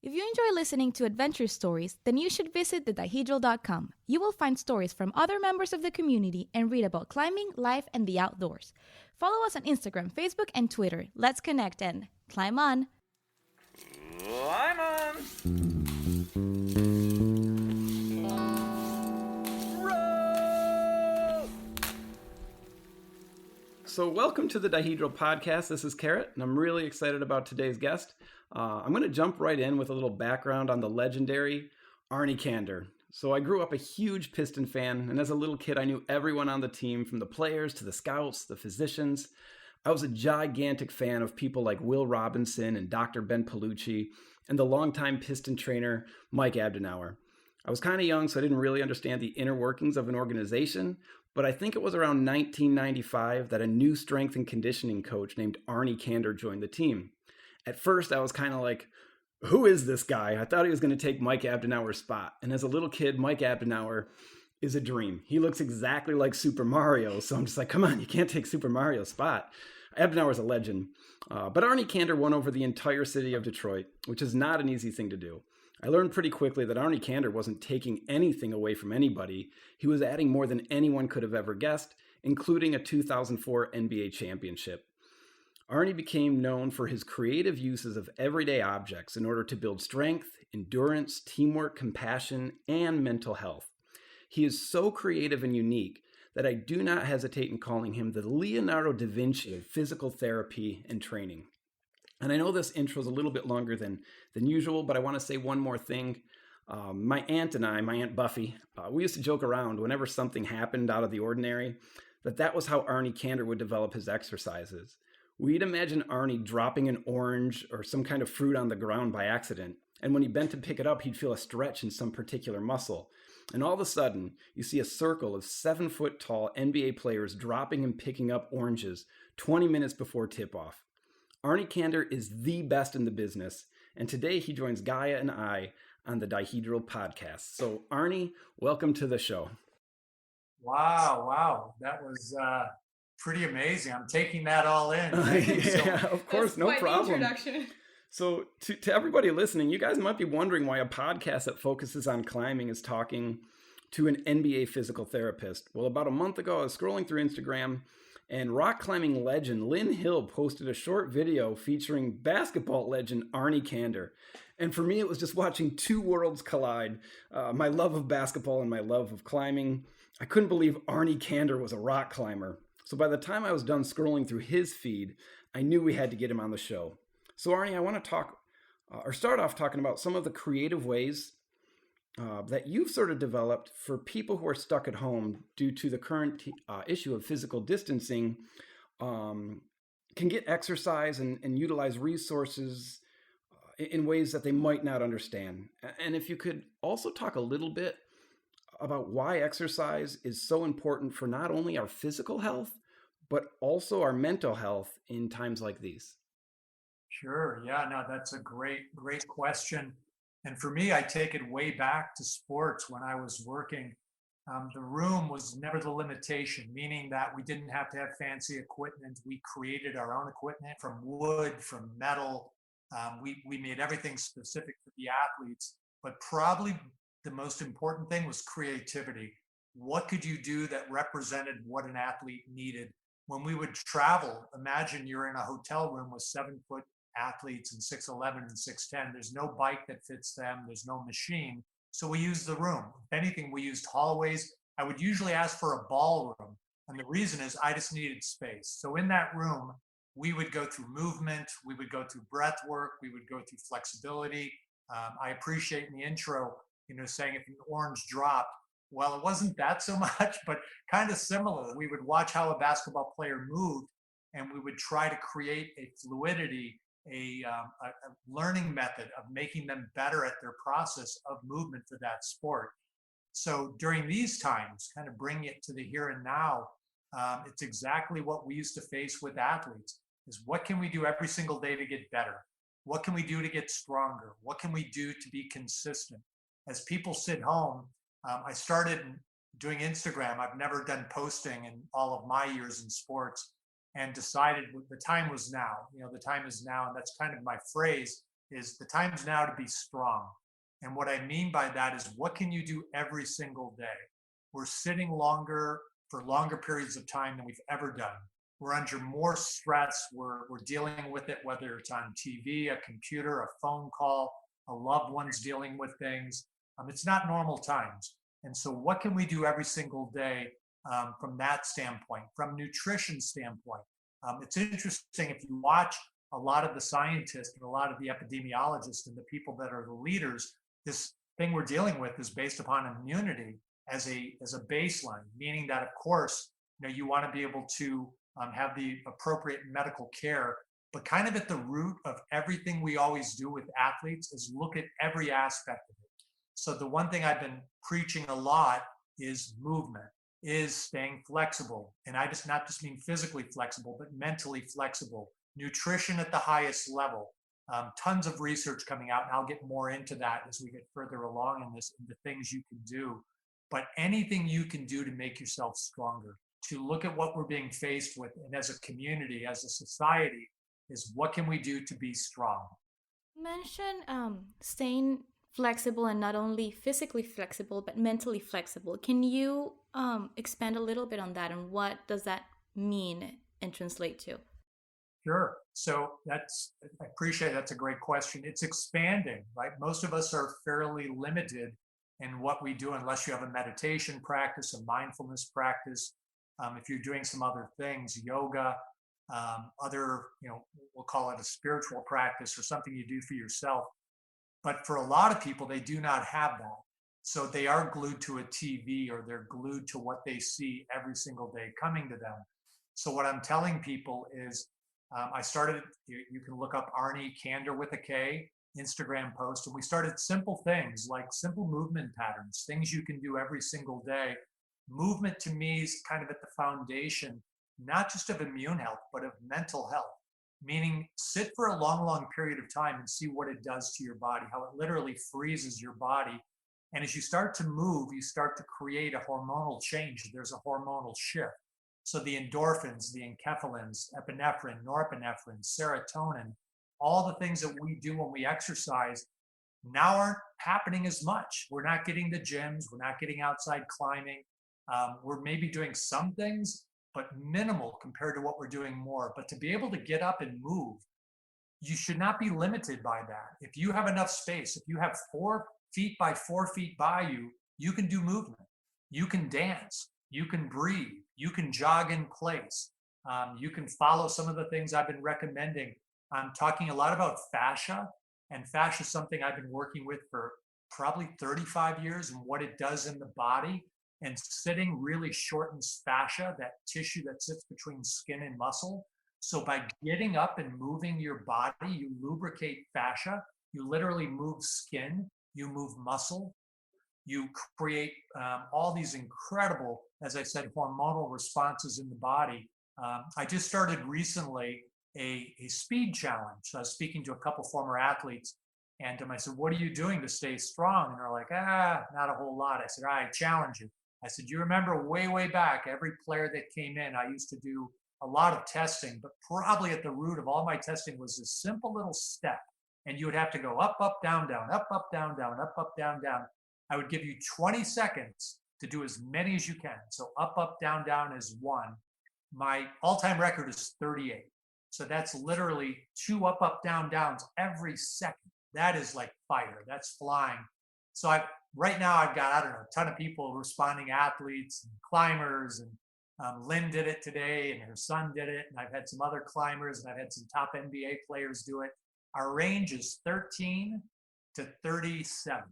If you enjoy listening to adventure stories, then you should visit thedihedral.com. You will find stories from other members of the community and read about climbing, life, and the outdoors. Follow us on Instagram, Facebook, and Twitter. Let's connect and climb on! Climb on! Roll! So welcome to the Dihedral Podcast. This is Carrot, and I'm really excited about today's guest. I'm going to jump right in with a little background on the legendary Arnie Kander. So I grew up a huge Piston fan, and as a little kid, I knew everyone on the team, from the players to the scouts, the physicians. I was a gigantic fan of people like Will Robinson and Dr. Ben Palucci, and the longtime Piston trainer, Mike Abdenauer. I was kind of young, so I didn't really understand the inner workings of an organization, but I think it was around 1995 that a new strength and conditioning coach named Arnie Kander joined the team. At first, I was kind of like, who is this guy? I thought he was going to take Mike Abdenauer's spot. And as a little kid, Mike Abdenauer is a dream. He looks exactly like Super Mario. So I'm just like, come on, you can't take Super Mario's spot. Abdenauer's a legend. But Arnie Kander won over the entire city of Detroit, which is not an easy thing to do. I learned pretty quickly that Arnie Kander wasn't taking anything away from anybody. He was adding more than anyone could have ever guessed, including a 2004 NBA championship. Arnie became known for his creative uses of everyday objects in order to build strength, endurance, teamwork, compassion, and mental health. He is so creative and unique that I do not hesitate in calling him the Leonardo da Vinci of physical therapy and training. And I know this intro is a little bit longer than usual, but I want to say one more thing. My Aunt Buffy, we used to joke around whenever something happened out of the ordinary, that was how Arnie Kander would develop his exercises. We'd imagine Arnie dropping an orange or some kind of fruit on the ground by accident, and when he bent to pick it up, he'd feel a stretch in some particular muscle. And all of a sudden, you see a circle of 7-foot-tall NBA players dropping and picking up oranges 20 minutes before tip-off. Arnie Kander is the best in the business, and today he joins Gaia and I on the Dihedral Podcast. So, Arnie, welcome to the show. Wow. That was pretty amazing. I'm taking that all in. Yeah, of course, no problem. So to everybody listening, you guys might be wondering why a podcast that focuses on climbing is talking to an NBA physical therapist. Well, about a month ago, I was scrolling through Instagram, and rock climbing legend Lynn Hill posted a short video featuring basketball legend Arnie Kander. And for me, it was just watching two worlds collide, my love of basketball and my love of climbing. I couldn't believe Arnie Kander was a rock climber. So by the time I was done scrolling through his feed, I knew we had to get him on the show. So Arnie, I want to start off talking about some of the creative ways that you've sort of developed for people who are stuck at home due to the current issue of physical distancing, can get exercise and utilize resources in ways that they might not understand. And if you could also talk a little bit about why exercise is so important for not only our physical health, but also our mental health in times like these. Sure. Yeah, no, that's a great question. And for me, I take it way back to sports when I was working. The room was never the limitation, meaning that we didn't have to have fancy equipment. We created our own equipment from wood, from metal. We made everything specific for the athletes, but probably the most important thing was creativity. What could you do that represented what an athlete needed? When we would travel, imagine you're in a hotel room with 7-foot athletes and 6'11" and 6'10". There's no bike that fits them. There's no machine. So we used the room. If anything, we used hallways. I would usually ask for a ballroom. And the reason is I just needed space. So in that room, we would go through movement. We would go through breath work. We would go through flexibility. I appreciate in the intro, saying if an orange dropped, well, it wasn't that so much, but kind of similar. We would watch how a basketball player moved, and we would try to create a fluidity, a learning method of making them better at their process of movement for that sport. So during these times, kind of bring it to the here and now, it's exactly what we used to face with athletes, is what can we do every single day to get better? What can we do to get stronger? What can we do to be consistent? As people sit home, I started doing Instagram. I've never done posting in all of my years in sports, and decided the time was now. The time is now, and that's kind of my phrase. is the time's now to be strong. And what I mean by that is, what can you do every single day? We're sitting longer for longer periods of time than we've ever done. We're under more stress. We're dealing with it, whether it's on TV, a computer, a phone call, a loved one's dealing with things. It's not normal times. And so what can we do every single day from that standpoint, from nutrition standpoint? It's interesting, if you watch a lot of the scientists and a lot of the epidemiologists and the people that are the leaders, this thing we're dealing with is based upon immunity as a baseline, meaning that, of course, you want to be able to have the appropriate medical care, but kind of at the root of everything we always do with athletes is look at every aspect of it. So the one thing I've been preaching a lot is movement, is staying flexible. And I just not just mean physically flexible, but mentally flexible. Nutrition at the highest level. Tons of research coming out, and I'll get more into that as we get further along in this, the things you can do. But anything you can do to make yourself stronger, to look at what we're being faced with, and as a community, as a society, is what can we do to be strong? You mentioned staying flexible, and not only physically flexible, but mentally flexible. Can you expand a little bit on that, and what does that mean and translate to? Sure. So I appreciate that's a great question. It's expanding, right? Most of us are fairly limited in what we do unless you have a meditation practice, a mindfulness practice. If you're doing some other things, yoga, other, we'll call it a spiritual practice or something you do for yourself. But for a lot of people, they do not have that. So they are glued to a TV, or they're glued to what they see every single day coming to them. So what I'm telling people is, I started, you can look up Arnie Kander with a K, Instagram post, and we started simple things like simple movement patterns, things you can do every single day. Movement to me is kind of at the foundation, not just of immune health, but of mental health. Meaning, sit for a long, long period of time and see what it does to your body, how it literally freezes your body. And as you start to move, you start to create a hormonal change. There's a hormonal shift. So the endorphins, the enkephalins, epinephrine, norepinephrine, serotonin, all the things that we do when we exercise now aren't happening as much. We're not getting the gyms. We're not getting outside climbing. We're maybe doing some things, but minimal compared to what we're doing more. But to be able to get up and move, you should not be limited by that. If you have enough space, if you have 4 feet by 4 feet by you, you can do movement. You can dance. You can breathe. You can jog in place. You can follow some of the things I've been recommending. I'm talking a lot about fascia, and fascia is something I've been working with for probably 35 years and what it does in the body. And sitting really shortens fascia, that tissue that sits between skin and muscle. So by getting up and moving your body, you lubricate fascia, you literally move skin, you move muscle, you create all these incredible, as I said, hormonal responses in the body. I just started recently a speed challenge. So I was speaking to a couple former athletes, and I said, what are you doing to stay strong? And they're like, not a whole lot. I said, all right, challenge you. I said, you remember way, way back, every player that came in, I used to do a lot of testing, but probably at the root of all my testing was this simple little step. And you would have to go up, up, down, down, up, up, down, down, up, down, down. I would give you 20 seconds to do as many as you can. So up, down, down is 1. My all-time record is 38. So that's literally 2 up, down, downs every second. That is like fire. That's flying. So right now I've got, I don't know, a ton of people responding, athletes and climbers, and Lynn did it today and her son did it. And I've had some other climbers, and I've had some top NBA players do it. Our range is 13 to 37.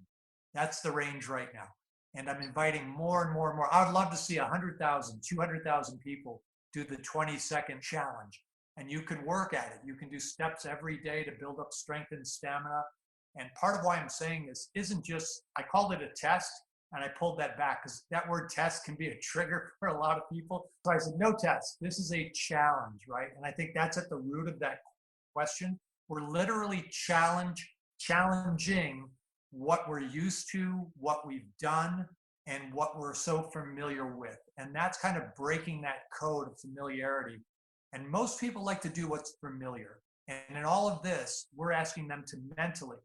That's the range right now. And I'm inviting more and more and more. I would love to see 100,000, 200,000 people do the 20-second challenge. And you can work at it. You can do steps every day to build up strength and stamina. And part of why I'm saying this isn't just, I called it a test, and I pulled that back because that word test can be a trigger for a lot of people. So I said, no test. This is a challenge, right? And I think that's at the root of that question. We're literally challenging what we're used to, what we've done, and what we're so familiar with. And that's kind of breaking that code of familiarity. And most people like to do what's familiar. And in all of this, we're asking them to mentally,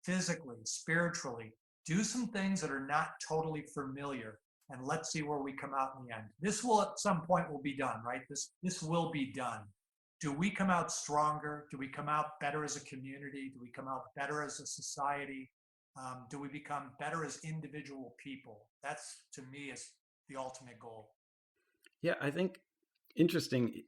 physically, spiritually, do some things that are not totally familiar. And let's see where we come out in the end. This will at some point will be done, right? This will be done. Do we come out stronger? Do we come out better as a community? Do we come out better as a society? Do we become better as individual people? That's, to me, is the ultimate goal. Yeah, I think interesting.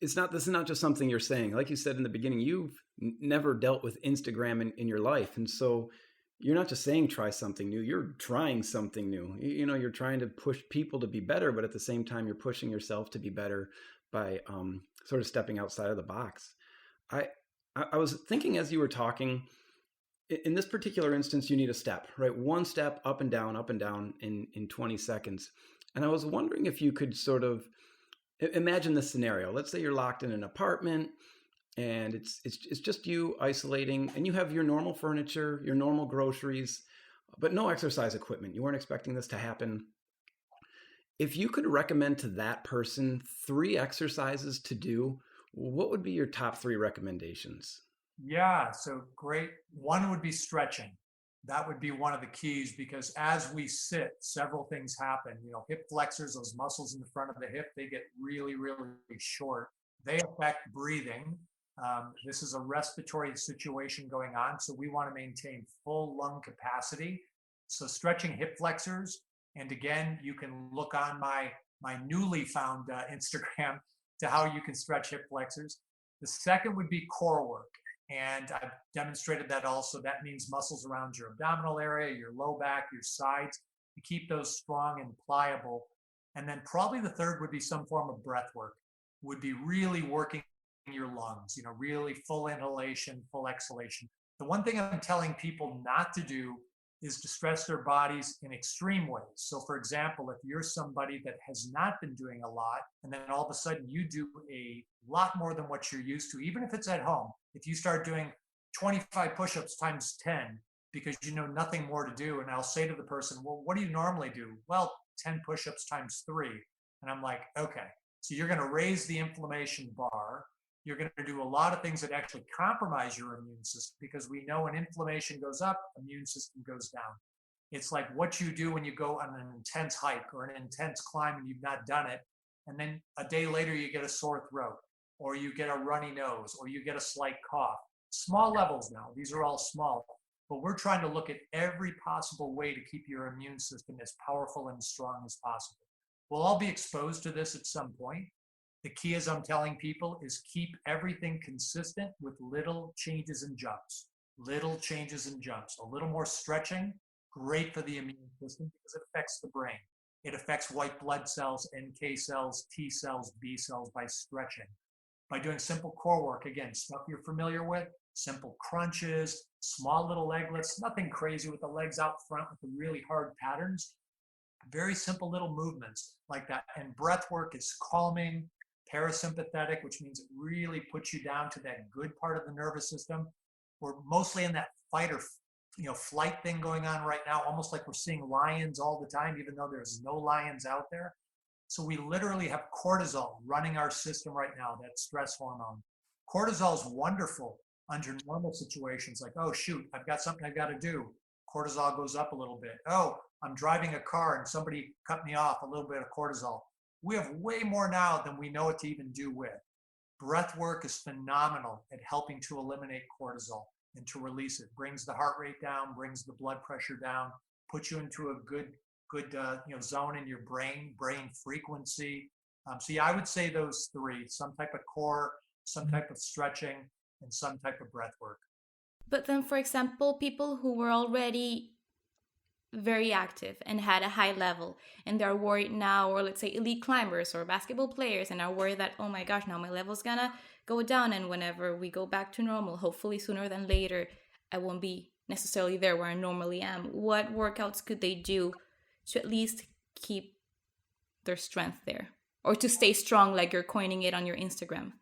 This is not just something you're saying. Like you said in the beginning, you've never dealt with Instagram in your life. And so you're not just saying try something new, you're trying something new. You're trying to push people to be better, but at the same time, you're pushing yourself to be better by sort of stepping outside of the box. I was thinking as you were talking, in this particular instance, you need a step, right? One step up and down in 20 seconds. And I was wondering if you could sort of imagine this scenario. Let's say you're locked in an apartment and it's just you isolating, and you have your normal furniture, your normal groceries, but no exercise equipment. You weren't expecting this to happen. If you could recommend to that person 3 exercises to do, what would be your top 3 recommendations? Yeah, so great. One would be stretching. That would be one of the keys, because as we sit, several things happen. Hip flexors, those muscles in the front of the hip, they get really, really short. They affect breathing. This is a respiratory situation going on, so we want to maintain full lung capacity. So stretching hip flexors, and again, you can look on my newly found Instagram to how you can stretch hip flexors. The second would be core work. And I've demonstrated that also. That means muscles around your abdominal area, your low back, your sides, to keep those strong and pliable. And then probably the third would be some form of breath work, would be really working your lungs, really full inhalation, full exhalation. The one thing I'm telling people not to do is to stress their bodies in extreme ways. So for example, if you're somebody that has not been doing a lot, and then all of a sudden you do a lot more than what you're used to, even if it's at home, if you start doing 25 push-ups times 10, because you know nothing more to do, and I'll say to the person, well, what do you normally do? Well, 10 push-ups times 3. And I'm like, okay, so you're going to raise the inflammation bar. You're going to do a lot of things that actually compromise your immune system, because we know when inflammation goes up, immune system goes down. It's like what you do when you go on an intense hike or an intense climb and you've not done it, and then a day later you get a sore throat, or you get a runny nose, or you get a slight cough. Small levels now, these are all small, but we're trying to look at every possible way to keep your immune system as powerful and strong as possible. We'll all be exposed to this at some point. The key, as I'm telling people, is keep everything consistent with little changes and jumps. Little changes and jumps. A little more stretching, great for the immune system because it affects the brain. It affects white blood cells, NK cells, T cells, B cells by stretching. By doing simple core work, again, stuff you're familiar with, simple crunches, small little leg lifts, nothing crazy with the legs out front with the really hard patterns. Very simple little movements like that. And breath work is calming, parasympathetic, which means it really puts you down to that good part of the nervous system. We're mostly in that fight or flight thing going on right now, almost like we're seeing lions all the time, even though there's no lions out there. So we literally have cortisol running our system right now, that stress hormone. Cortisol is wonderful under normal situations, like, oh shoot, I've got something I've got to do. Cortisol goes up a little bit. Oh, I'm driving a car and somebody cut me off, a little bit of cortisol. We have way more now than we know what to even do with. Breath work is phenomenal at helping to eliminate cortisol and to release it. Brings the heart rate down, brings the blood pressure down, puts you into a good zone in your brain frequency. So yeah, I would say those 3: some type of core, some type of stretching, and some type of breath work. But then, for example, people who were already very active and had a high level, and they're worried now, or let's say elite climbers or basketball players, and are worried that, oh my gosh, now my level's gonna go down, and whenever we go back to normal, hopefully sooner than later, I won't be necessarily there where I normally am. What workouts could they do to at least keep their strength there, or to stay strong, like you're coining it on your Instagram?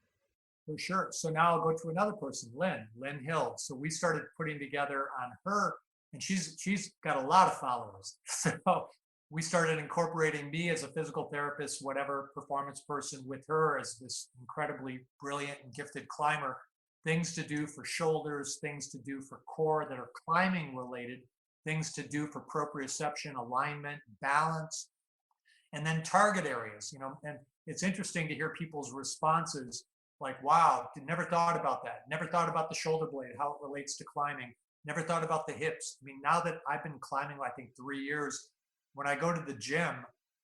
For sure. So now I'll go to another person, Lynn Hill. So we started putting together on her, and she's got a lot of followers. So we started incorporating me as a physical therapist, whatever performance person, with her as this incredibly brilliant and gifted climber. things to do for shoulders, things to do for core that are climbing related, things to do for proprioception, alignment, balance, and then target areas, and it's interesting to hear people's responses like, wow, never thought about that. Never thought about the shoulder blade, how it relates to climbing. Never thought about the hips. I mean, now that I've been climbing, I think 3 years, when I go to the gym,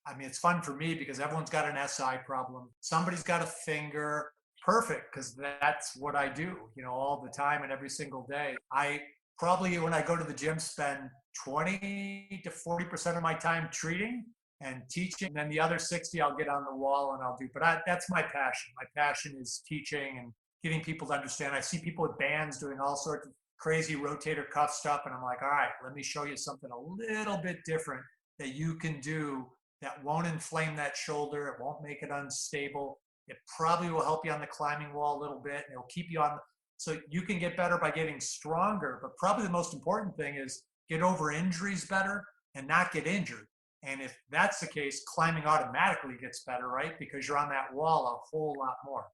I mean, it's fun for me because everyone's got an SI problem. Somebody's got a finger. Perfect, because that's what I do, all the time and every single day. I probably, when I go to the gym, spend 20 to 40% of my time treating and teaching. And then the other 60, I'll get on the wall and I'll do. But that's my passion. My passion is teaching and getting people to understand. I see people with bands doing all sorts of crazy rotator cuff stuff. And I'm like, all right, let me show you something a little bit different that you can do that won't inflame that shoulder. It won't make it unstable. It probably will help you on the climbing wall a little bit. And it'll keep you on. So you can get better by getting stronger. But probably the most important thing is get over injuries better and not get injured. And if that's the case, climbing automatically gets better, right? Because you're on that wall a whole lot more.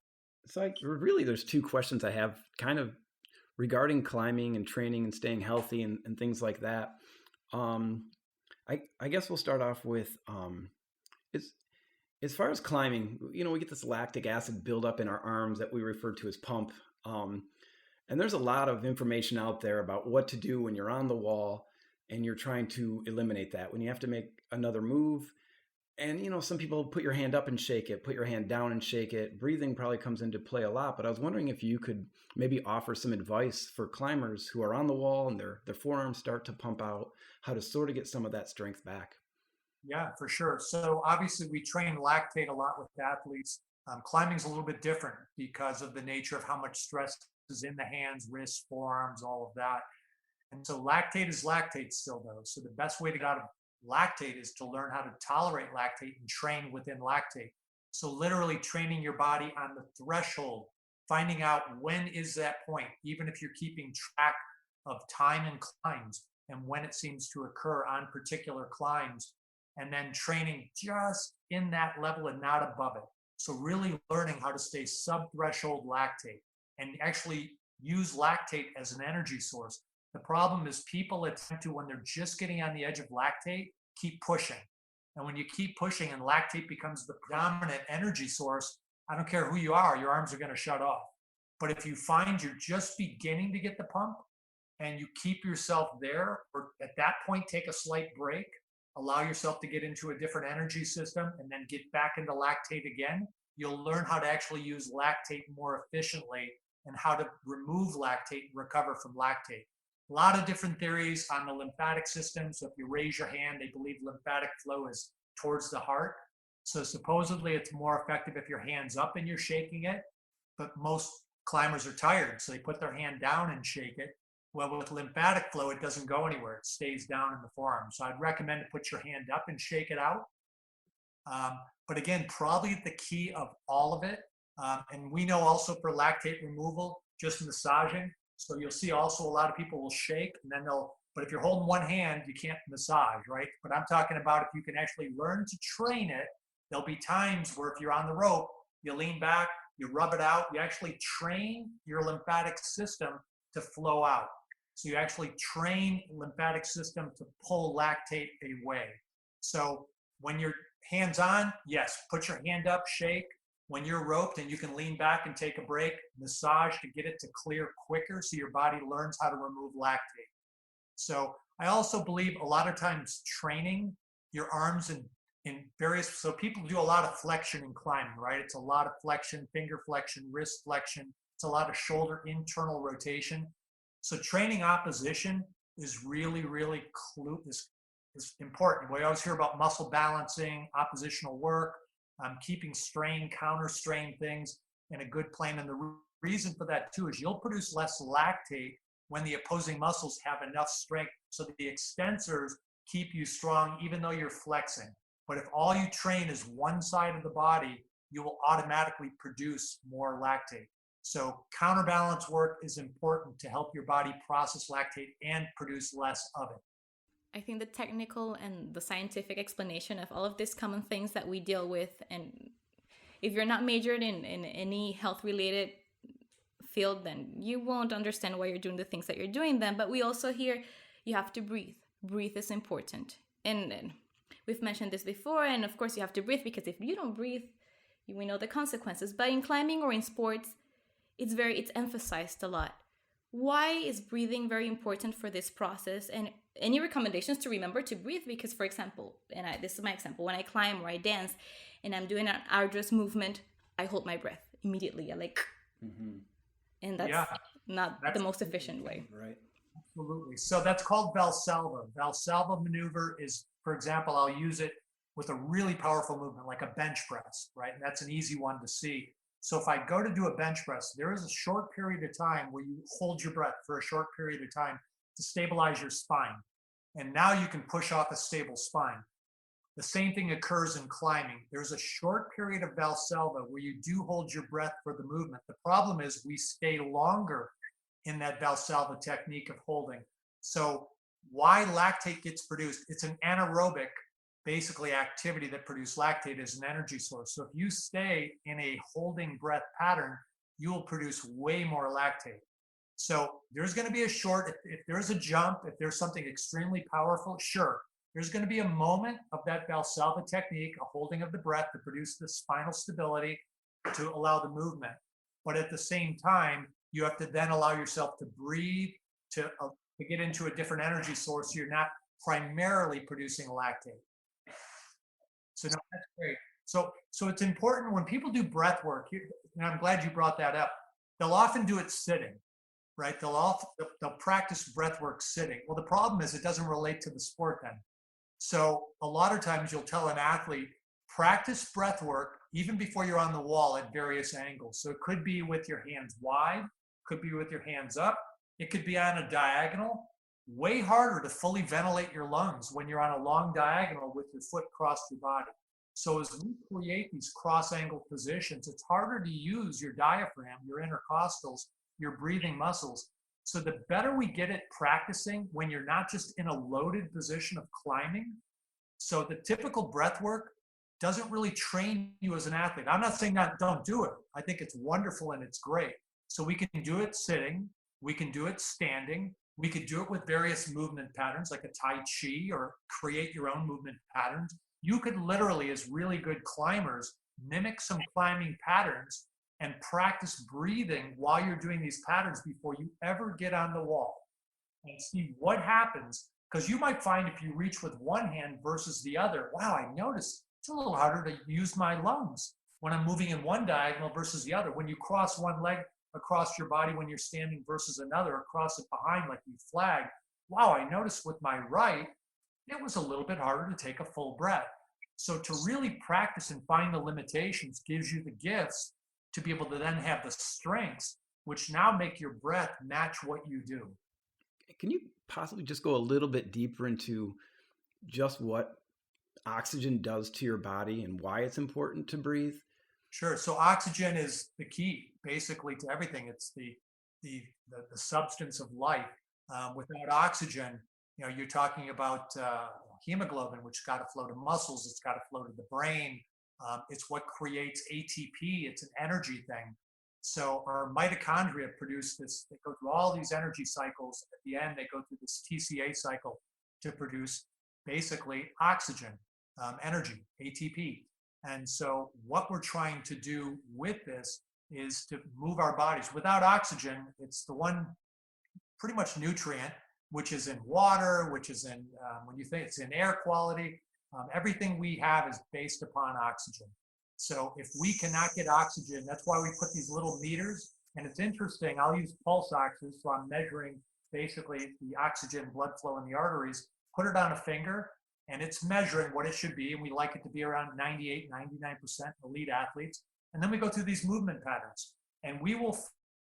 So really, there's two questions I have kind of regarding climbing and training and staying healthy and things like that. I guess we'll start off with as far as climbing, we get this lactic acid buildup in our arms that we refer to as pump. And there's a lot of information out there about what to do when you're on the wall and you're trying to eliminate that, when you have to make another move. And, some people put your hand up and shake it, put your hand down and shake it. Breathing probably comes into play a lot, but I was wondering if you could maybe offer some advice for climbers who are on the wall and their forearms start to pump out, how to sort of get some of that strength back. Yeah, for sure. So obviously we train lactate a lot with athletes. Climbing is a little bit different because of the nature of how much stress is in the hands, wrists, forearms, all of that. And so lactate is lactate still though. So the best way to get out of lactate is to learn how to tolerate lactate and train within lactate. So literally training your body on the threshold, finding out when is that point, even if you're keeping track of time and climbs and when it seems to occur on particular climbs, and then training just in that level and not above it. So really learning how to stay sub-threshold lactate and actually use lactate as an energy source. The problem is people attempt to, when they're just getting on the edge of lactate, keep pushing. And when you keep pushing and lactate becomes the predominant energy source, I don't care who you are, your arms are going to shut off. But if you find you're just beginning to get the pump and you keep yourself there, or at that point, take a slight break, allow yourself to get into a different energy system and then get back into lactate again, you'll learn how to actually use lactate more efficiently and how to remove lactate and recover from lactate. A lot of different theories on the lymphatic system. So if you raise your hand, they believe lymphatic flow is towards the heart. So supposedly it's more effective if your hand's up and you're shaking it, but most climbers are tired, so they put their hand down and shake it. Well, with lymphatic flow, it doesn't go anywhere. It stays down in the forearm. So I'd recommend to put your hand up and shake it out. But again, probably the key of all of it. And we know also for lactate removal, just massaging. So you'll see also a lot of people will shake and then but if you're holding one hand, you can't massage, right? But I'm talking about if you can actually learn to train it, there'll be times where if you're on the rope, you lean back, you rub it out, you actually train your lymphatic system to flow out. So you actually train lymphatic system to pull lactate away. So when you're hands on, yes, put your hand up, shake. When you're roped and you can lean back and take a break, massage to get it to clear quicker so your body learns how to remove lactate. So I also believe a lot of times training your arms in various, so people do a lot of flexion in climbing, right? It's a lot of flexion, finger flexion, wrist flexion. It's a lot of shoulder internal rotation. So training opposition is really, really is important. We always hear about muscle balancing, oppositional work, keeping strain, counter strain things in a good plane. And the reason for that too is you'll produce less lactate when the opposing muscles have enough strength so that the extensors keep you strong even though you're flexing. But if all you train is one side of the body, you will automatically produce more lactate. So counterbalance work is important to help your body process lactate and produce less of it. I think the technical and the scientific explanation of all of these common things that we deal with, and if you're not majored in any health-related field, then you won't understand why you're doing the things that you're doing then. But we also hear you have to breathe. Breathe is important. And we've mentioned this before, and of course you have to breathe, because if you don't breathe, we know the consequences. But in climbing or in sports, it's emphasized a lot. Why is breathing very important for this process? And any recommendations to remember to breathe? Because, for example, this is my example, when I climb or I dance and I'm doing an arduous movement, I hold my breath immediately. I and that's that's the most efficient way. Right. Absolutely. So that's called Valsalva. Valsalva maneuver is, for example, I'll use it with a really powerful movement like a bench press, right? And that's an easy one to see. So if I go to do a bench press, there is a short period of time where you hold your breath for a short period of time to stabilize your spine. And now you can push off a stable spine. The same thing occurs in climbing. There's a short period of Valsalva where you do hold your breath for the movement. The problem is we stay longer in that Valsalva technique of holding. So why lactate gets produced? It's an anaerobic basically activity that produces lactate as an energy source. So if you stay in a holding breath pattern, you will produce way more lactate. So there's going to be a short, if there's a jump, if there's something extremely powerful, sure. There's going to be a moment of that Valsalva technique, a holding of the breath to produce the spinal stability to allow the movement. But at the same time, you have to then allow yourself to breathe, to get into a different energy source. So you're not primarily producing lactate. So no, that's great. So it's important when people do breath work, and I'm glad you brought that up, they'll often do it sitting, right? They'll practice breath work sitting. Well, the problem is it doesn't relate to the sport then. So a lot of times you'll tell an athlete, practice breath work even before you're on the wall at various angles. So it could be with your hands wide, could be with your hands up, it could be on a diagonal. Way harder to fully ventilate your lungs when you're on a long diagonal with your foot across your body. So as we create these cross-angle positions, it's harder to use your diaphragm, your intercostals, your breathing muscles. So the better we get at practicing when you're not just in a loaded position of climbing. So the typical breath work doesn't really train you as an athlete. I'm not saying that don't do it. I think it's wonderful and it's great. So we can do it sitting, we can do it standing, we could do it with various movement patterns like a Tai Chi, or create your own movement patterns. You could literally, as really good climbers, mimic some climbing patterns and practice breathing while you're doing these patterns before you ever get on the wall. And see what happens, because you might find if you reach with one hand versus the other, wow, I noticed it's a little harder to use my lungs when I'm moving in one diagonal versus the other. When you cross one leg across your body when you're standing versus another, across it behind like you flag, wow, I noticed with my right, it was a little bit harder to take a full breath. So to really practice and find the limitations gives you the gifts to be able to then have the strengths, which now make your breath match what you do. Can you possibly just go a little bit deeper into just what oxygen does to your body and why it's important to breathe? Sure. So oxygen is the key, basically, to everything. It's the substance of life. Without oxygen, you're talking about hemoglobin, which got to flow to muscles. It's got to flow to the brain. It's what creates ATP. It's an energy thing. So our mitochondria produce this. They go through all these energy cycles. At the end, they go through this TCA cycle to produce basically oxygen, energy, ATP. And so what we're trying to do with this is to move our bodies. Without oxygen, it's the one pretty much nutrient, which is in water, which is in, when you think it's in air quality, everything we have is based upon oxygen. So if we cannot get oxygen, that's why we put these little meters. And it's interesting, I'll use pulse oxes, so I'm measuring basically the oxygen blood flow in the arteries, put it on a finger, and it's measuring what it should be. And we like it to be around 98, 99% elite athletes. And then we go through these movement patterns. And we will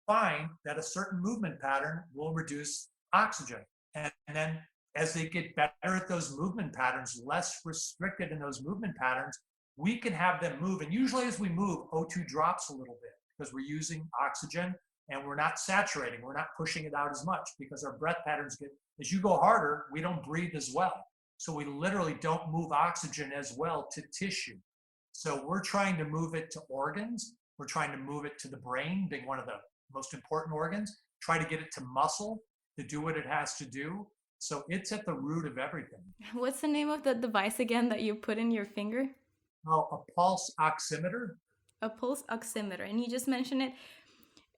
find that a certain movement pattern will reduce oxygen. And then as they get better at those movement patterns, less restricted in those movement patterns, we can have them move. And usually as we move, O2 drops a little bit because we're using oxygen and we're not saturating. We're not pushing it out as much because our breath patterns get, as you go harder, we don't breathe as well. So we literally don't move oxygen as well to tissue. So we're trying to move it to organs. We're trying to move it to the brain, being one of the most important organs, try to get it to muscle to do what it has to do. So it's at the root of everything. What's the name of the device again that you put in your finger? Oh, a pulse oximeter. A pulse oximeter. And you just mentioned it.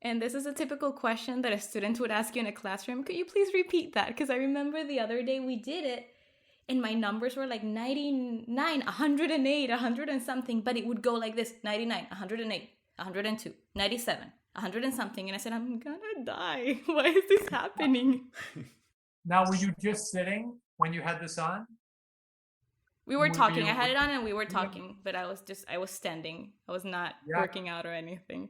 And this is a typical question that a student would ask you in a classroom. Could you please repeat that? Because I remember the other day we did it and my numbers were like 99, 108, 100 and something, but it would go like this: 99, 108, 102, 97, 100 and something. And I said, I'm gonna die. Why is this happening? Now, were you just sitting when you had this on? We were talking. I had it on and we were talking, but I was standing. I was not working out or anything.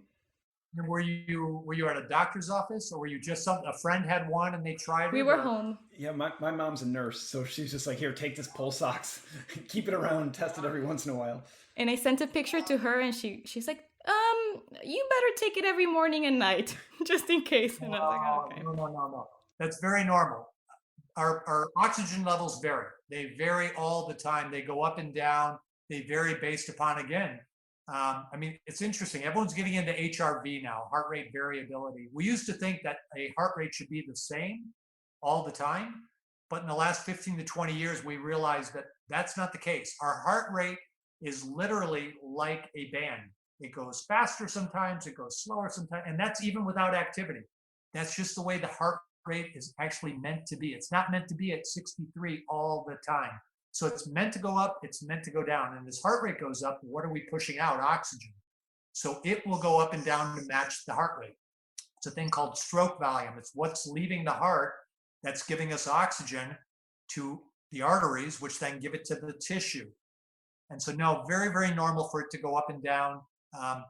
And were you at a doctor's office, or were you just a friend had one and they tried it? We were home. Yeah, my mom's a nurse, so she's just like, here, take this pulse ox, keep it around, test it every once in a while. And I sent a picture to her, and she's like, you better take it every morning and night, just in case. And I was like, okay. No. That's very normal. Our oxygen levels vary. They vary all the time. They go up and down. They vary based upon, again, I mean, it's interesting. Everyone's getting into HRV now, heart rate variability. We used to think that a heart rate should be the same all the time. But in the last 15 to 20 years, we realized that that's not the case. Our heart rate is literally like a band. It goes faster sometimes, it goes slower sometimes, and that's even without activity. That's just the way the heart rate is actually meant to be. It's not meant to be at 63 all the time. So it's meant to go up, it's meant to go down. And as heart rate goes up, what are we pushing out? Oxygen. So it will go up and down to match the heart rate. It's a thing called stroke volume. It's what's leaving the heart that's giving us oxygen to the arteries, which then give it to the tissue. And so no, very, very normal for it to go up and down.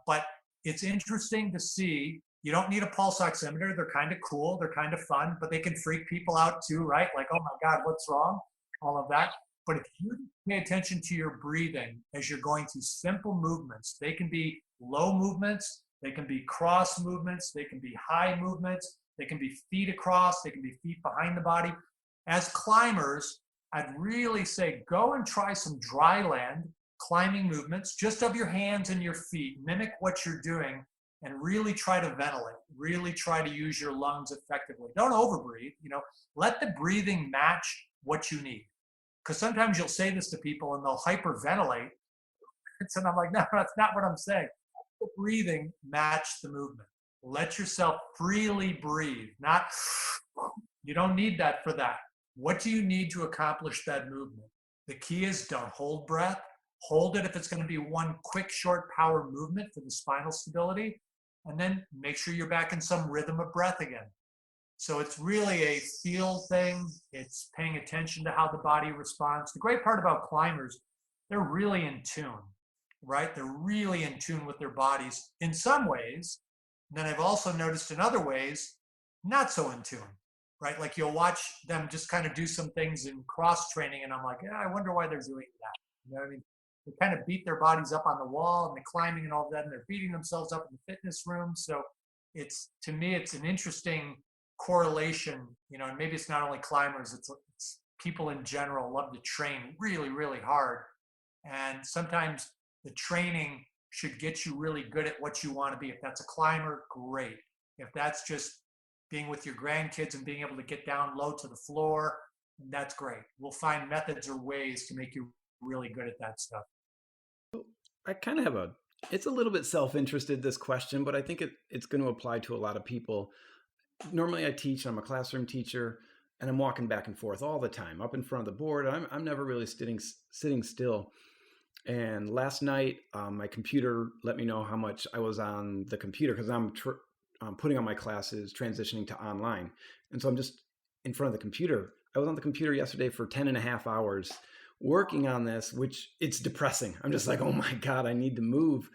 But it's interesting to see. You don't need a pulse oximeter. They're kind of cool. They're kind of fun, but they can freak people out too, right? Like, oh my God, what's wrong? All of that. But if you pay attention to your breathing as you're going through simple movements, they can be low movements, they can be cross movements, they can be high movements, they can be feet across, they can be feet behind the body. As climbers, I'd really say go and try some dry land climbing movements, just of your hands and your feet. Mimic what you're doing and really try to ventilate, really try to use your lungs effectively. Don't overbreathe, let the breathing match what you need. Because sometimes you'll say this to people and they'll hyperventilate. And I'm like, no, that's not what I'm saying. The breathing match the movement. Let yourself freely breathe. You don't need that for that. What do you need to accomplish that movement? The key is don't hold breath. Hold it if it's going to be one quick, short power movement for the spinal stability. And then make sure you're back in some rhythm of breath again. So it's really a feel thing. It's paying attention to how the body responds. The great part about climbers, they're really in tune, right? They're really in tune with their bodies in some ways. And then I've also noticed in other ways, not so in tune, right? Like you'll watch them just kind of do some things in cross training and I'm like, I wonder why they're doing that. You know what I mean? They kind of beat their bodies up on the wall and they're climbing and all that, and they're beating themselves up in the fitness room. So to me, it's an interesting correlation, and maybe it's not only climbers, it's people in general love to train really, really hard. And sometimes the training should get you really good at what you want to be. If that's a climber, great. If that's just being with your grandkids and being able to get down low to the floor, that's great. We'll find methods or ways to make you really good at that stuff. I kind of have it's a little bit self-interested, this question, but I think it's going to apply to a lot of people. Normally I teach, I'm a classroom teacher, and I'm walking back and forth all the time up in front of the board. I'm never really sitting still. And last night, my computer let me know how much I was on the computer because I'm putting on my classes, transitioning to online. And so I'm just in front of the computer. I was on the computer yesterday for 10 and a half hours working on this, which it's depressing. I'm just like, oh my God, I need to move.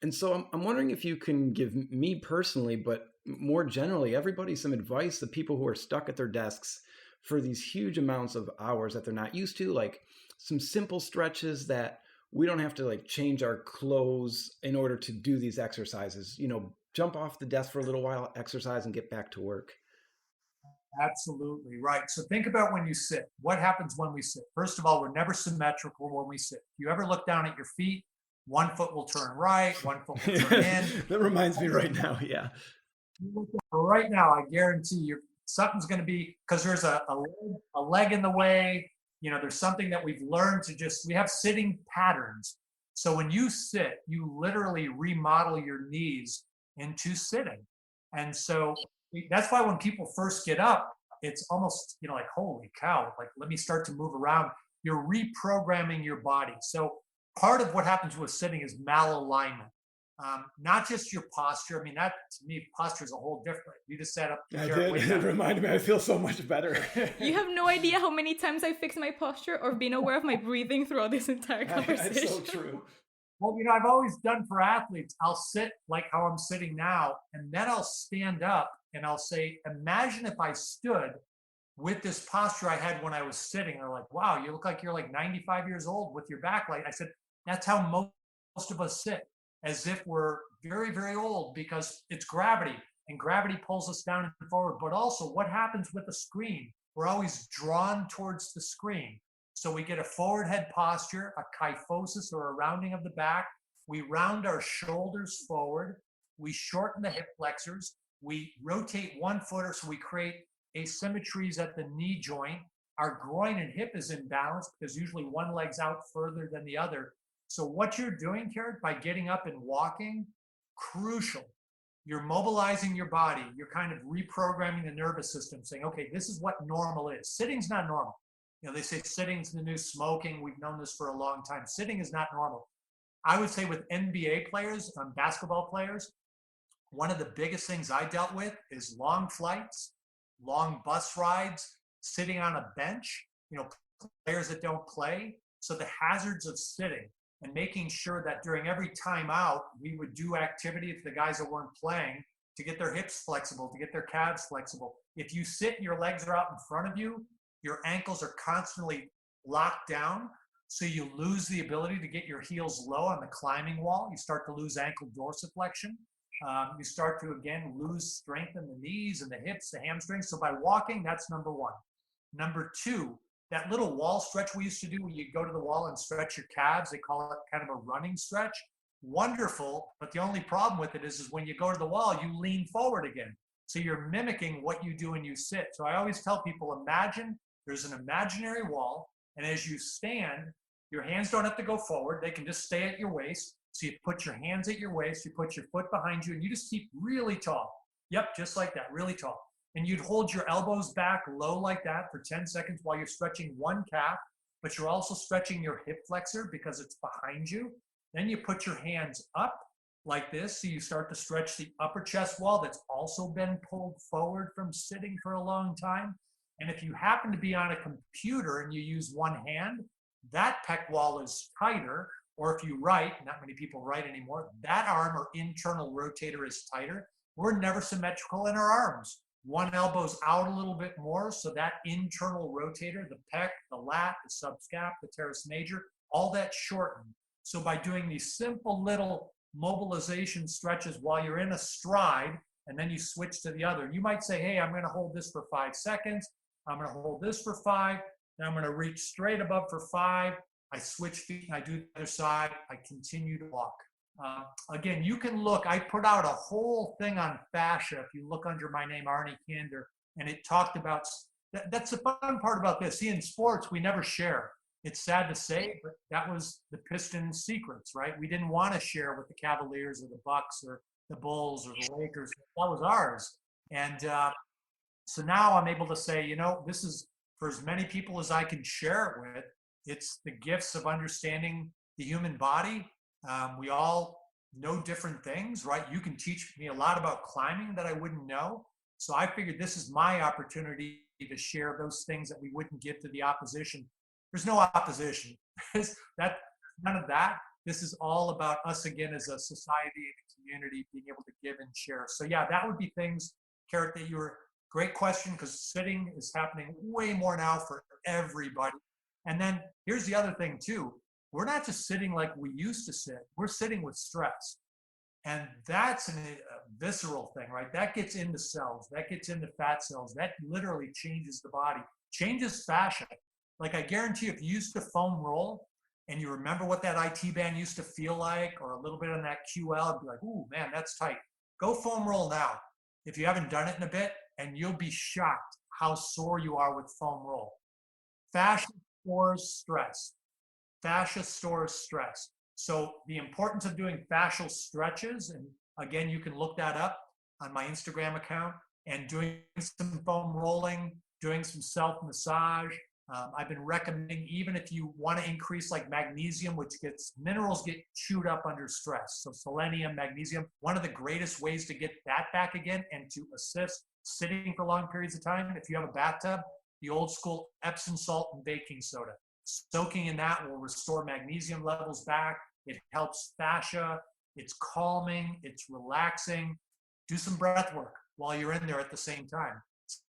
And so I'm wondering if you can give me personally, but more generally, everybody some advice, the people who are stuck at their desks for these huge amounts of hours that they're not used to, like some simple stretches that we don't have to like change our clothes in order to do these exercises, jump off the desk for a little while, exercise and get back to work. Absolutely right. So think about when you sit. What happens when we sit? First of all, we're never symmetrical when we sit. If you ever look down at your feet, one foot will turn right, one foot will turn in. That reminds me right now. Yeah. Right now, I guarantee you something's going to be, because there's a leg in the way. There's something that we've learned to we have sitting patterns. So when you sit, you literally remodel your knees into sitting. And so that's why when people first get up, it's almost, like, holy cow, like, let me start to move around. You're reprogramming your body. So part of what happens with sitting is malalignment. Not just your posture. I mean, that to me, posture is a whole different. You just sat up. I did. It reminded me. I feel so much better. You have no idea how many times I fixed my posture or been aware of my breathing throughout this entire conversation. That's so true. Well, I've always done for athletes. I'll sit like how I'm sitting now, and then I'll stand up and I'll say, imagine if I stood with this posture I had when I was sitting. They're like, wow, you look like you're like 95 years old with your back. Like I said, that's how most of us sit, as if we're very, very old, because it's gravity, and gravity pulls us down and forward. But also what happens with the screen? We're always drawn towards the screen. So we get a forward head posture, a kyphosis, or a rounding of the back. We round our shoulders forward. We shorten the hip flexors. We rotate one footer, so we create asymmetries at the knee joint. Our groin and hip is imbalanced because usually one leg's out further than the other. So what you're doing, Carrot, by getting up and walking, crucial. You're mobilizing your body. You're kind of reprogramming the nervous system, saying, okay, this is what normal is. Sitting's not normal. They say sitting's the new smoking. We've known this for a long time. Sitting is not normal. I would say with NBA players, basketball players, one of the biggest things I dealt with is long flights, long bus rides, sitting on a bench, players that don't play. So the hazards of sitting, and making sure that during every timeout, we would do activity for the guys that weren't playing to get their hips flexible, to get their calves flexible. If you sit and your legs are out in front of you, your ankles are constantly locked down. So you lose the ability to get your heels low on the climbing wall. You start to lose ankle dorsiflexion. You start to, again, lose strength in the knees and the hips, the hamstrings. So by walking, that's number one. Number two, that little wall stretch we used to do when you go to the wall and stretch your calves, they call it kind of a running stretch. Wonderful, but the only problem with it is when you go to the wall, you lean forward again. So you're mimicking what you do when you sit. So I always tell people, imagine there's an imaginary wall, and as you stand, your hands don't have to go forward. They can just stay at your waist. So you put your hands at your waist, you put your foot behind you, and you just keep really tall. Yep, just like that, really tall. And you'd hold your elbows back low like that for 10 seconds while you're stretching one calf, but you're also stretching your hip flexor because it's behind you. Then you put your hands up like this, so you start to stretch the upper chest wall that's also been pulled forward from sitting for a long time. And if you happen to be on a computer and you use one hand, that pec wall is tighter. Or if you write, not many people write anymore, that arm or internal rotator is tighter. We're never symmetrical in our arms. One elbow's out a little bit more, so that internal rotator, the pec, the lat, the subscap, the teres major, all that shortened. So by doing these simple little mobilization stretches while you're in a stride, and then you switch to the other, you might say, hey, I'm going to hold this for 5 seconds. I'm going to hold this for 5. Then I'm going to reach straight above for 5. I switch feet and I do the other side. I continue to walk. Again, you can look, I put out a whole thing on fascia. If you look under my name, Arnie Kander, and it talked about, that's the fun part about this. See, in sports, we never share. It's sad to say, but that was the Pistons' secrets, right? We didn't want to share with the Cavaliers or the Bucks or the Bulls or the Lakers. That was ours. And so now I'm able to say, this is for as many people as I can share it with. It's the gifts of understanding the human body. We all know different things, right? You can teach me a lot about climbing that I wouldn't know. So I figured this is my opportunity to share those things that we wouldn't give to the opposition. There's no opposition. None of that. This is all about us again as a society and a community being able to give and share. So yeah, that would be things, Carrot, that you were, great question, because sitting is happening way more now for everybody. And then here's the other thing too. We're not just sitting like we used to sit. We're sitting with stress. And that's a visceral thing, right? That gets into cells. That gets into fat cells. That literally changes the body, changes fascia. Like I guarantee if you used to foam roll and you remember what that IT band used to feel like, or a little bit on that QL, I'd be like, ooh, man, that's tight. Go foam roll now. if you haven't done it in a bit, and you'll be shocked how sore you are with foam roll. Fascia stores stress. Fascia stores stress. So the importance of doing fascial stretches, and again, you can look that up on my Instagram account, and doing some foam rolling, doing some self-massage. I've been recommending, even if you want to increase like magnesium, which minerals get chewed up under stress. So selenium, magnesium, one of the greatest ways to get that back again and to assist sitting for long periods of time. If you have a bathtub, the old school Epsom salt and baking soda. Soaking in that will restore magnesium levels back. It helps fascia. It's calming. It's relaxing. Do some breath work while you're in there at the same time.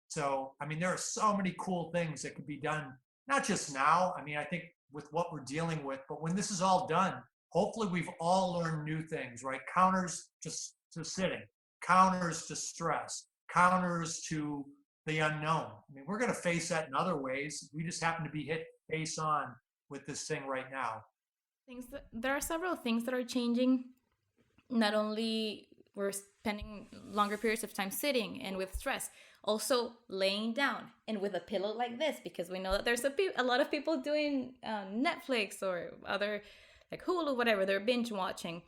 So, I mean, there are so many cool things that could be done, not just now. I mean, I think with what we're dealing with, but when this is all done, hopefully we've all learned new things, right? Counters to sitting, counters to stress, counters to the unknown. I mean, we're going to face that in other ways. We just happen to be hit face on with this thing right now. There are several things that are changing. Not only we're spending longer periods of time sitting and with stress, also laying down and with a pillow like this, because we know that there's a lot of people doing Netflix or other like Hulu, whatever, they're binge watching.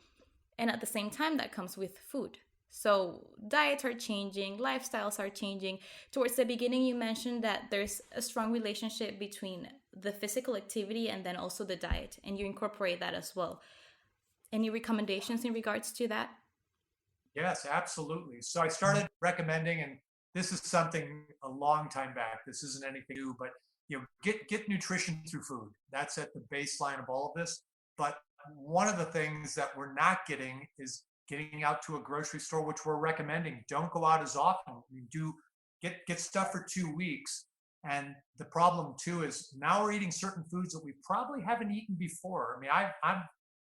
And at the same time, that comes with food. So diets are changing, lifestyles are changing. Towards the beginning, you mentioned that there's a strong relationship between the physical activity and then also the diet, and you incorporate that as well. Any recommendations in regards to that? Yes, absolutely. So I started recommending, and this is something a long time back. This isn't anything new, but get nutrition through food. That's at the baseline of all of this. But one of the things that we're not getting is getting out to a grocery store, which we're recommending. Don't go out as often. Get stuff for 2 weeks. And the problem too is now we're eating certain foods that we probably haven't eaten before. I mean,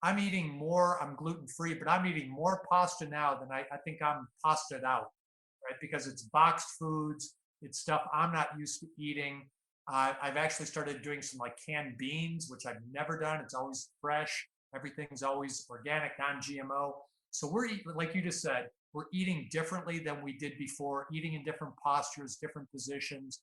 I'm eating more. I'm gluten free, but I'm eating more pasta now than I think I'm pasta'd out, right? Because it's boxed foods. It's stuff I'm not used to eating. I've actually started doing some like canned beans, which I've never done. It's always fresh. Everything's always organic, non-GMO. So we're eating, like you just said, we're eating differently than we did before, eating in different postures, different positions.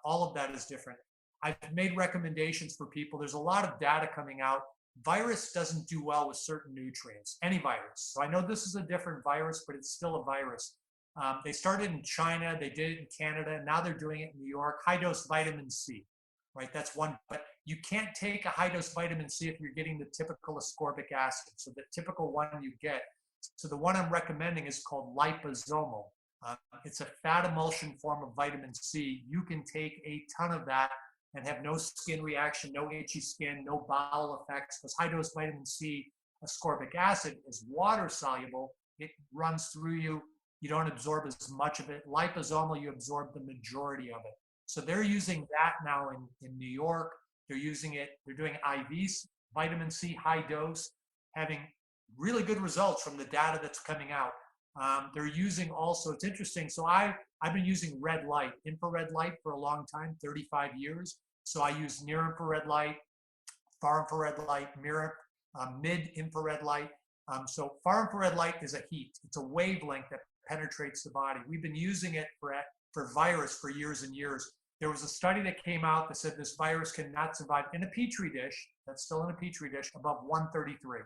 All of that is different. I've made recommendations for people. There's a lot of data coming out. Virus doesn't do well with certain nutrients, any virus. So I know this is a different virus, but it's still a virus. They started in China, they did it in Canada, now they're doing it in New York. High dose vitamin C, right? That's one, but you can't take a high dose vitamin C if you're getting the typical ascorbic acid. So the typical one you get. So the one I'm recommending is called liposomal. It's a fat emulsion form of vitamin C. You can take a ton of that and have no skin reaction, no itchy skin, no bowel effects, because high dose vitamin C, ascorbic acid, is water soluble. It runs through you. You don't absorb as much of it. Liposomal, you absorb the majority of it. So they're using that now in New York. They're using it. They're doing IVs, vitamin C, high dose, having really good results from the data that's coming out. They're using also, it's interesting. So I've been using red light, infrared light for a long time, 35 years. So I use near infrared light, far infrared light, mid infrared light. So far infrared light is a heat. It's a wavelength that penetrates the body. We've been using it for virus for years and years. There was a study that came out that said this virus cannot survive in a petri dish, that's still in a petri dish, above 133.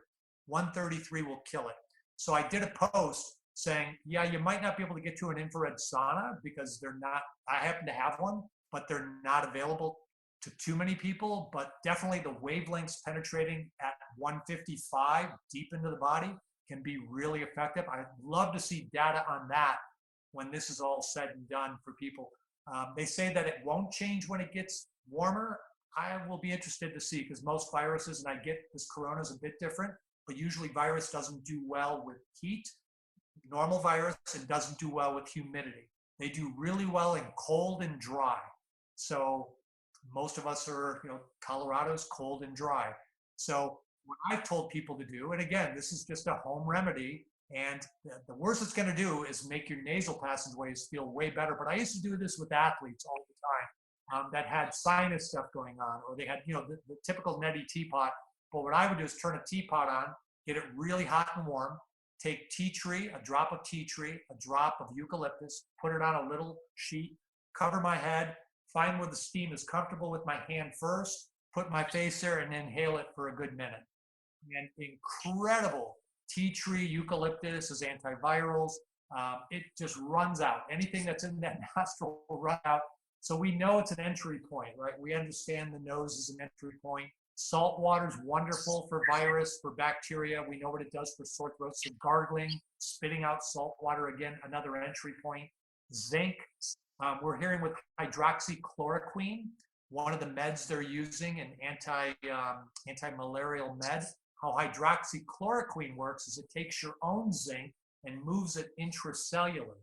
133 will kill it. So I did a post saying, yeah, you might not be able to get to an infrared sauna because they're not, I happen to have one, but they're not available to too many people, but definitely the wavelengths penetrating at 155 deep into the body can be really effective. I'd love to see data on that when this is all said and done for people. They say that it won't change when it gets warmer. I will be interested to see, because most viruses, and I get this corona is a bit different, but usually virus doesn't do well with heat, normal virus, and doesn't do well with humidity. They do really well in cold and dry. So most of us are, Colorado's cold and dry. So what I've told people to do, and again, this is just a home remedy, and the worst it's going to do is make your nasal passageways feel way better. But I used to do this with athletes all the time that had sinus stuff going on, or they had, the typical neti teapot. But what I would do is turn a teapot on, get it really hot and warm, take tea tree, a drop of tea tree, a drop of eucalyptus, put it on a little sheet, cover my head, find where the steam is comfortable with my hand first, put my face there, and inhale it for a good minute. And incredible. Tea tree, eucalyptus is antivirals. It just runs out. Anything that's in that nostril will run out. So we know it's an entry point, right? We understand the nose is an entry point. Salt water is wonderful for virus, for bacteria. We know what it does for sore throats. So gargling, spitting out salt water, again, another entry point. Zinc, we're hearing with hydroxychloroquine, one of the meds they're using, an anti-malarial med. How hydroxychloroquine works is it takes your own zinc and moves it intracellular.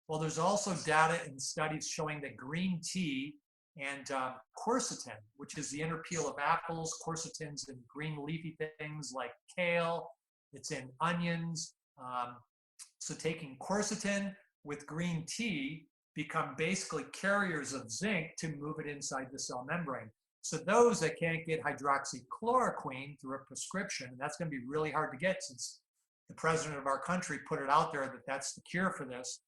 Well, there's also data and studies showing that green tea and quercetin, which is the inner peel of apples, quercetin's in green leafy things like kale, it's in onions. So taking quercetin with green tea become basically carriers of zinc to move it inside the cell membrane. So those that can't get hydroxychloroquine through a prescription, and that's going to be really hard to get since the president of our country put it out there that that's the cure for this.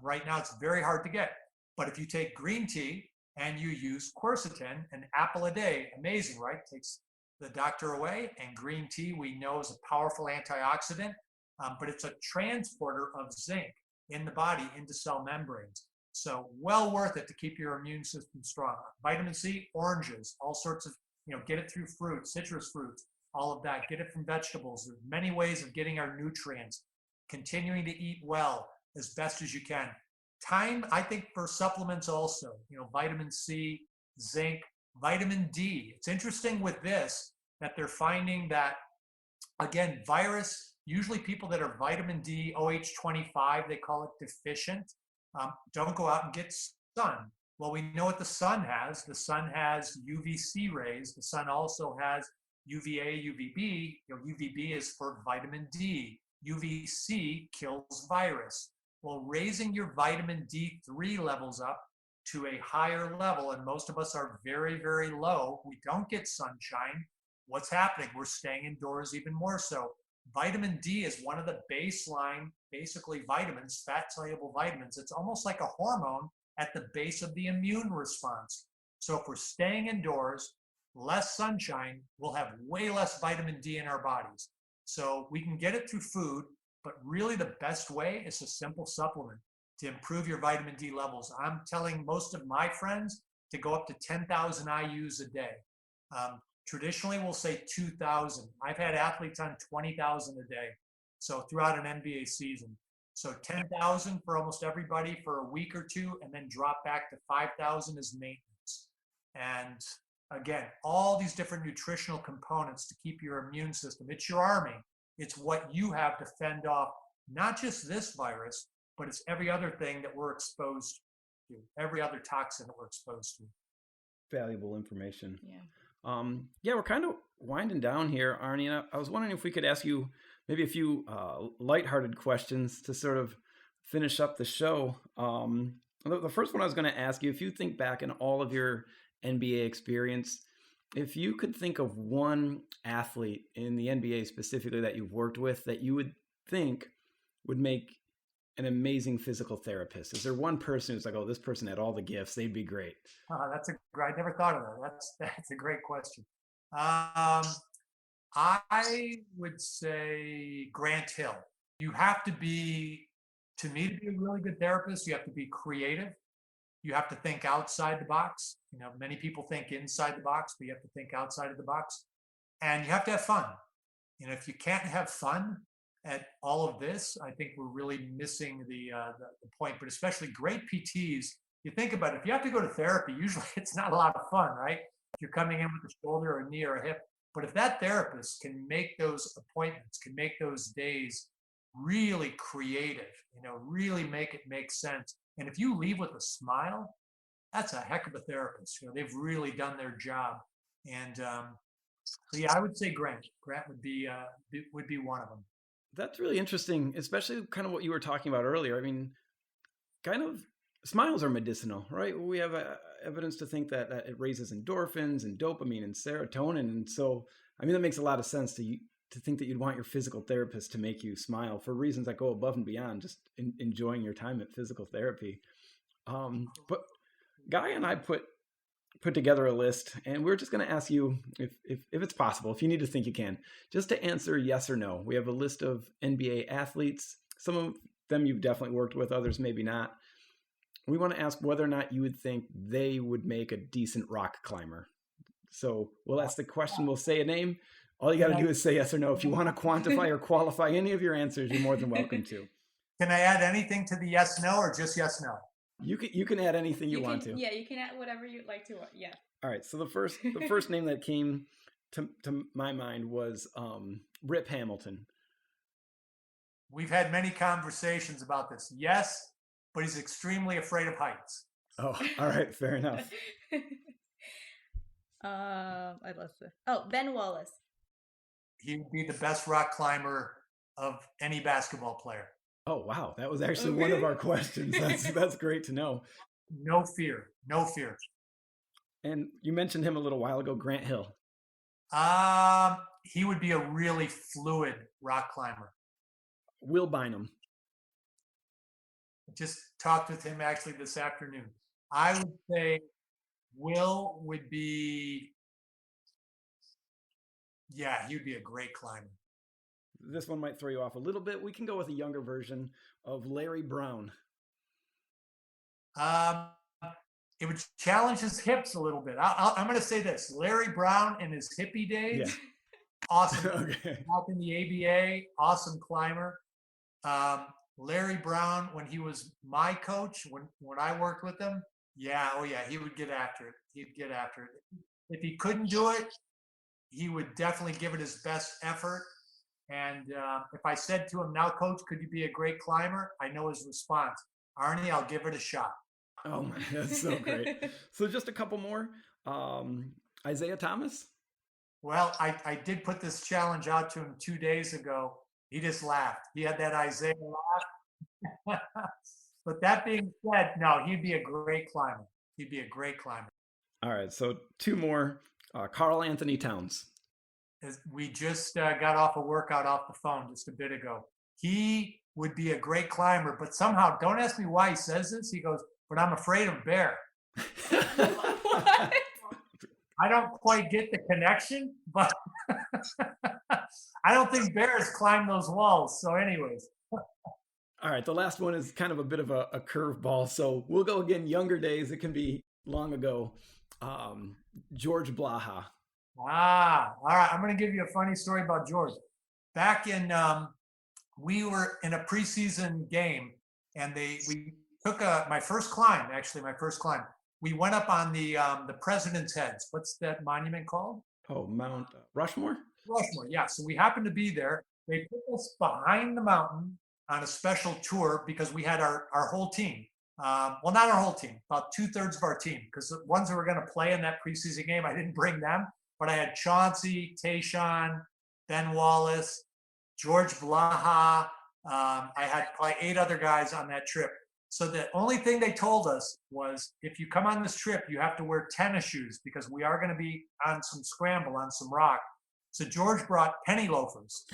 Right now, it's very hard to get. But if you take green tea and you use quercetin, an apple a day, amazing, right? Takes the doctor away. And green tea, we know, is a powerful antioxidant, but it's a transporter of zinc in the body into cell membranes. So well worth it to keep your immune system strong. Vitamin C, oranges, all sorts of, get it through fruit, citrus fruits, all of that. Get it from vegetables. There's many ways of getting our nutrients. Continuing to eat well as best as you can. Time, I think, for supplements also, vitamin C, zinc, vitamin D. It's interesting with this that they're finding that, again, virus, usually people that are vitamin D, OH25, they call it deficient, don't go out and get sun. Well, we know what the sun has. The sun has UVC rays. The sun also has UVA, UVB. UVB is for vitamin D. UVC kills virus. Well, raising your vitamin D3 levels up to a higher level, and most of us are very, very low. We don't get sunshine. What's happening? We're staying indoors even more so. Vitamin D is one of the baseline, basically vitamins, fat-soluble vitamins. It's almost like a hormone at the base of the immune response. So if we're staying indoors, less sunshine, we'll have way less vitamin D in our bodies. So we can get it through food, but really the best way is a simple supplement to improve your vitamin D levels. I'm telling most of my friends to go up to 10,000 IUs a day. Traditionally, we'll say 2,000. I've had athletes on 20,000 a day, so throughout an NBA season. So 10,000 for almost everybody for a week or two, and then drop back to 5,000 as maintenance. And again, all these different nutritional components to keep your immune system. It's your army. It's what you have to fend off, not just this virus, but it's every other thing that we're exposed to, every other toxin that we're exposed to. Valuable information. Yeah. We're kind of winding down here, Arnie. And I was wondering if we could ask you maybe a few lighthearted questions to sort of finish up the show. The first one I was going to ask you, if you think back in all of your NBA experience, if you could think of one athlete in the NBA specifically that you've worked with that you would think would make an amazing physical therapist, is there one person who's like, oh, this person had all the gifts, they'd be great? I never thought of that. That's a great question. I would say Grant Hill. You have to be, to me, to be a really good therapist, you have to be creative. You have to think outside the box. Many people think inside the box, but you have to think outside of the box. And you have to have fun. If you can't have fun at all of this, I think we're really missing the point. But especially great PTs, you think about it, if you have to go to therapy, usually it's not a lot of fun, right? If you're coming in with a shoulder or a knee or a hip. But if that therapist can make those appointments, can make those days really creative, really make it make sense. And if you leave with a smile, that's a heck of a therapist. They've really done their job. And I would say Grant. Grant would be one of them. That's really interesting, especially kind of what you were talking about earlier. I mean, kind of smiles are medicinal, right? We have evidence to think that it raises endorphins and dopamine and serotonin. And so, I mean, that makes a lot of sense to to think that you'd want your physical therapist to make you smile for reasons that go above and beyond just enjoying your time at physical therapy. But Guy and I put together a list, and we're just going to ask you if it's possible, if you need to think you can, just to answer yes or no. We have a list of NBA athletes. Some of them you've definitely worked with, others maybe not. We want to ask whether or not you would think they would make a decent rock climber. So we'll ask the question, we'll say a name. All you got to do is say yes or no. If you want to quantify or qualify any of your answers, you're more than welcome to. Can I add anything to the yes, no, or just yes, no? You can add anything you want to. Yeah, you can add whatever you'd like to. Yeah. All right. So the first name that came to my mind was Rip Hamilton. We've had many conversations about this. Yes, but he's extremely afraid of heights. Oh, all right. Fair enough. I lost it. Oh, Ben Wallace. He would be the best rock climber of any basketball player. Oh, wow. That was actually one of our questions. That's great to know. No fear. No fear. And you mentioned him a little while ago, Grant Hill. He would be a really fluid rock climber. Will Bynum. Just talked with him actually this afternoon. I would say Will would be, yeah, he would be a great climber. This one might throw you off a little bit. We can go with a younger version of Larry Brown. It would challenge his hips a little bit. I'm going to say this. Larry Brown in his hippie days, awesome. Okay. Back in the ABA, awesome climber. Larry Brown, when he was my coach, when I worked with him, he would get after it. He'd get after it. If he couldn't do it, he would definitely give it his best effort. And if I said to him, now, coach, could you be a great climber? I know his response. Arnie, I'll give it a shot. Oh, my, that's so great. So just a couple more. Isaiah Thomas? Well, I did put this challenge out to him 2 days ago. He just laughed. He had that Isaiah laugh. But that being said, no, he'd be a great climber. He'd be a great climber. All right, so two more. Carl Anthony Towns. We just got off a workout off the phone just a bit ago. He would be a great climber, but somehow, don't ask me why he says this. He goes, but I'm afraid of bear. What? I don't quite get the connection, but I don't think bears climb those walls. So anyways. All right, the last one is kind of a bit of a curveball. So we'll go again, younger days. It can be long ago. George Blaha. All right. I'm going to give you a funny story about George. Back in, we were in a preseason game, and we took my first climb. We went up on the President's Heads. What's that monument called? Oh, Mount Rushmore? Rushmore, yeah. So we happened to be there. They took us behind the mountain on a special tour because we had our whole team. Well, not our whole team, about 2/3 of our team, because the ones that were going to play in that preseason game, I didn't bring them, but I had Chauncey, Tayshaun, Ben Wallace, George Blaha. I had probably 8 other guys on that trip. So the only thing they told us was, if you come on this trip, you have to wear tennis shoes because we are going to be on some scramble, on some rock. So George brought penny loafers,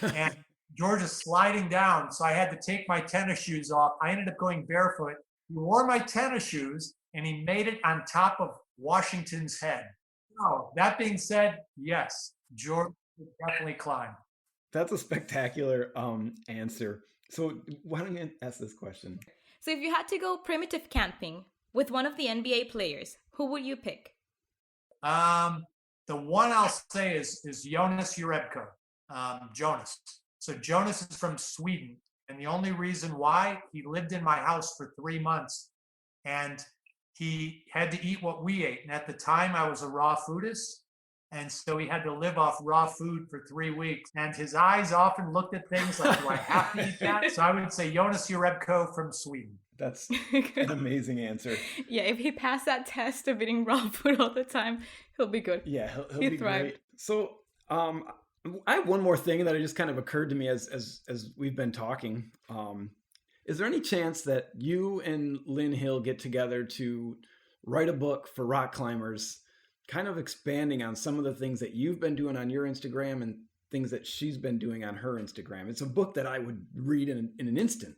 and George is sliding down. So I had to take my tennis shoes off. I ended up going barefoot. He wore my tennis shoes, and he made it on top of Washington's head. So that being said, yes, George would definitely climb. That's a spectacular answer. So why don't you ask this question? So if you had to go primitive camping with one of the NBA players, who would you pick? The one I'll say is Jonas Jerebko. Jonas. So Jonas is from Sweden. And the only reason why, he lived in my house for 3 months, and he had to eat what we ate. And at the time I was a raw foodist. And so he had to live off raw food for 3 weeks. And his eyes often looked at things like, do I have to eat that? So I would say Jonas Jerebko from Sweden. That's an amazing answer. Yeah, if he passed that test of eating raw food all the time, he'll be good. Yeah, he'll be great. So I have one more thing that just kind of occurred to me as we've been talking. Is there any chance that you and Lynn Hill get together to write a book for rock climbers, kind of expanding on some of the things that you've been doing on your Instagram and things that she's been doing on her Instagram. It's a book that I would read in an instant.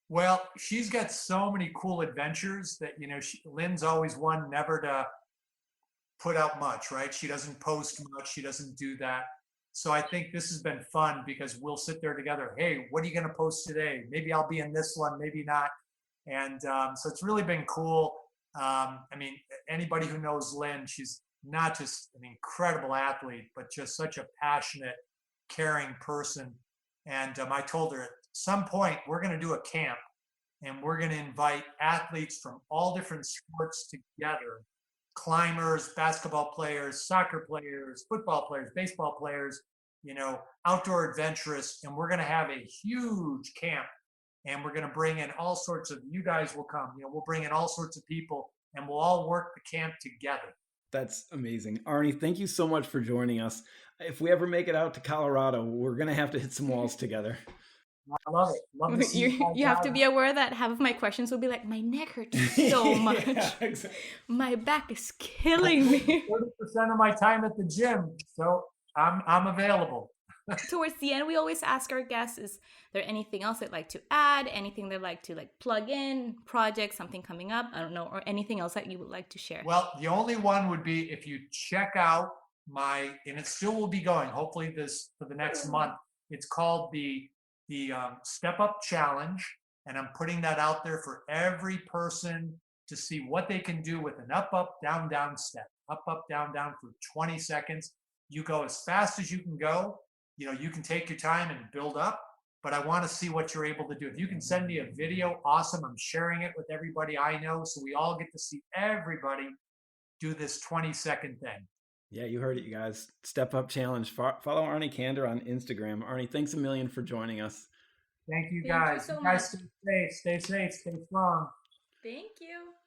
Well, she's got so many cool adventures that, Lynn's always one never to put out much, right? She doesn't post much. She doesn't do that. So I think this has been fun because we'll sit there together. Hey, what are you going to post today? Maybe I'll be in this one, maybe not. And so it's really been cool. Anybody who knows Lynn, she's not just an incredible athlete, but just such a passionate, caring person. And I told her at some point, we're going to do a camp and we're going to invite athletes from all different sports together. Climbers, basketball players, soccer players, football players, baseball players, outdoor adventurous. And we're going to have a huge camp and we're going to bring in all sorts of, you guys will come, we'll bring in all sorts of people and we'll all work the camp together. That's amazing. Arnie, thank you so much for joining us. If we ever make it out to Colorado, we're going to have to hit some walls together. I love it. Love to see you have to be aware that half of my questions will be like, my neck hurts so much. Yeah, exactly. My back is killing me. 30% of my time at the gym. So I'm available. Towards the end, we always ask our guests, is there anything else they'd like to add? Anything they'd like to plug in, project, something coming up? I don't know, or anything else that you would like to share? Well, the only one would be if you check out and it still will be going, hopefully this for the next month. It's called the Step Up Challenge. And I'm putting that out there for every person to see what they can do with an up, down, down step. Up, down, down for 20 seconds. You go as fast as you can go. You can take your time and build up, but I want to see what you're able to do. If you can send me a video, awesome. I'm sharing it with everybody I know, so we all get to see everybody do this 20-second thing. Yeah, you heard it, you guys. Step Up Challenge. Follow Arnie Kander on Instagram. Arnie, thanks a million for joining us. Thank you, guys. Thank you so guys, much. stay safe, stay strong. Thank you.